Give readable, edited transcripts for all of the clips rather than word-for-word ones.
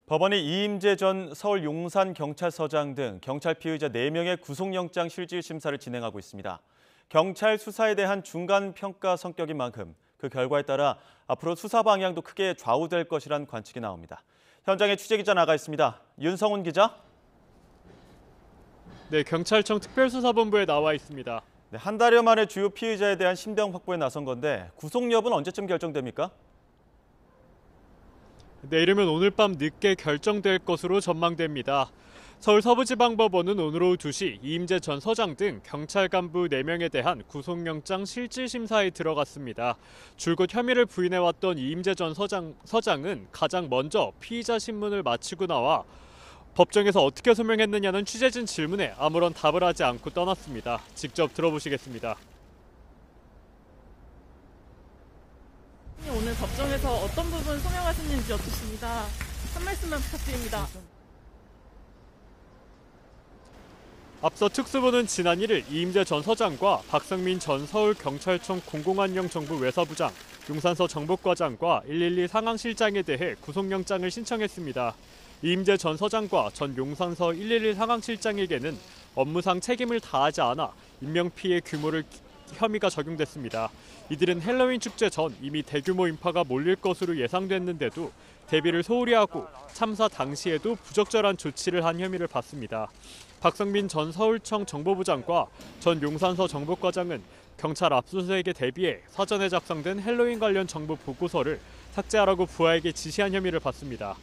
법원이 이임재 전 서울 용산경찰서장 등 경찰 피의자 4명의 구속영장 실질 심사를 진행하고 있습니다. 경찰 수사에 대한 중간 평가 성격인 만큼 그 결과에 따라 앞으로 수사 방향도 크게 좌우될 것이란 관측이 나옵니다. 현장에 취재기자 나가 있습니다. 윤성훈 기자. 네, 경찰청 특별수사본부에 나와 있습니다. 네, 한 달여 만에 주요 피의자에 대한 신병 확보에 나선 건데 구속 여부는 언제쯤 결정됩니까? 내일이면 오늘 밤 늦게 결정될 것으로 전망됩니다. 서울 서부지방법원은 오늘 오후 2시 이임재 전 서장 등 경찰 간부 4명에 대한 구속영장 실질심사에 들어갔습니다. 줄곧 혐의를 부인해왔던 이임재 전 서장은 가장 먼저 피의자 신문을 마치고 나와 법정에서 어떻게 소명했느냐는 취재진 질문에 아무런 답을 하지 않고 떠났습니다. 직접 들어보시겠습니다. 오늘 법정에서 어떤 부분 소명하셨는지 여쭙습니다. 한 말씀만 부탁드립니다. 앞서 특수부는 지난 1일 이임재 전 서장과 박성민 전 서울경찰청 공공안녕정부 외서부장, 용산서 정보과장과 112 상황실장에 대해 구속영장을 신청했습니다. 이임재 전 서장과 전 용산서 112 상황실장에게는 업무상 책임을 다하지 않아 인명피해 규모를 혐의가 적용됐습니다. 이들은 헬로윈 축제 전 이미 대규모 인파가 몰릴 것으로 예상됐는데도 대비를 소홀히 하고 참사 당시에도 부적절한 조치를 한 혐의를 받습니다. 박성민 전 서울청 정보부장과 전 용산서 정보과장은 경찰 압수수색에 대비해 사전에 작성된 헬로윈 관련 정보 보고서를 삭제하라고 부하에게 지시한 혐의를 받습니다.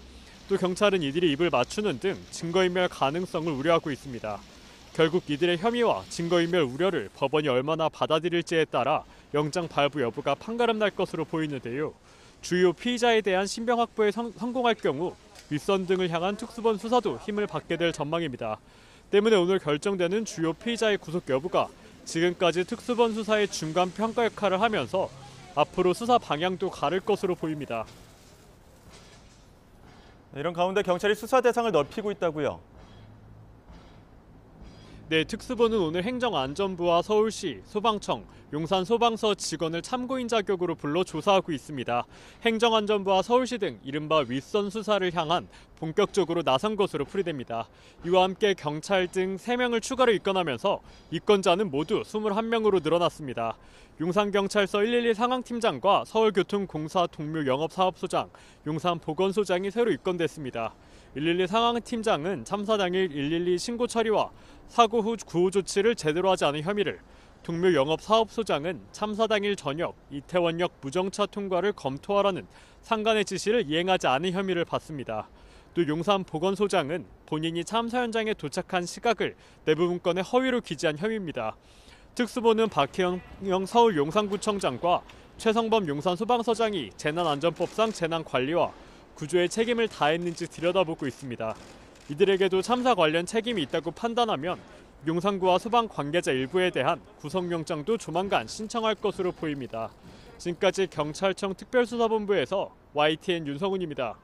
또 경찰은 이들이 입을 맞추는 등 증거인멸 가능성을 우려하고 있습니다. 결국 이들의 혐의와 증거인멸 우려를 법원이 얼마나 받아들일지에 따라 영장 발부 여부가 판가름 날 것으로 보이는데요. 주요 피의자에 대한 신병 확보에 성공할 경우 윗선 등을 향한 특수본 수사도 힘을 받게 될 전망입니다. 때문에 오늘 결정되는 주요 피의자의 구속 여부가 지금까지 특수본 수사의 중간 평가 역할을 하면서 앞으로 수사 방향도 가를 것으로 보입니다. 이런 가운데 경찰이 수사 대상을 넓히고 있다고요? 네, 특수부는 오늘 행정안전부와 서울시, 소방청, 용산소방서 직원을 참고인 자격으로 불러 조사하고 있습니다. 행정안전부와 서울시 등 이른바 윗선 수사를 향한 본격적으로 나선 것으로 풀이됩니다. 이와 함께 경찰 등 3명을 추가로 입건하면서 입건자는 모두 21명으로 늘어났습니다. 용산경찰서 112 상황팀장과 서울교통공사 동묘 영업사업소장, 용산보건소장이 새로 입건됐습니다. 112 상황팀장은 참사 당일 112 신고 처리와 사고 후 구호 조치를 제대로 하지 않은 혐의를, 동묘 영업사업소장은 참사 당일 저녁 이태원역 무정차 통과를 검토하라는 상관의 지시를 이행하지 않은 혐의를 받습니다. 또 용산보건소장은 본인이 참사 현장에 도착한 시각을 내부 문건에 허위로 기재한 혐의입니다. 특수부는 박혜영 서울 용산구청장과 최성범 용산소방서장이 재난안전법상 재난관리와 구조에 책임을 다했는지 들여다보고 있습니다. 이들에게도 참사 관련 책임이 있다고 판단하면 용산구와 소방 관계자 일부에 대한 구속영장도 조만간 신청할 것으로 보입니다. 지금까지 경찰청 특별수사본부에서 YTN 윤성훈입니다.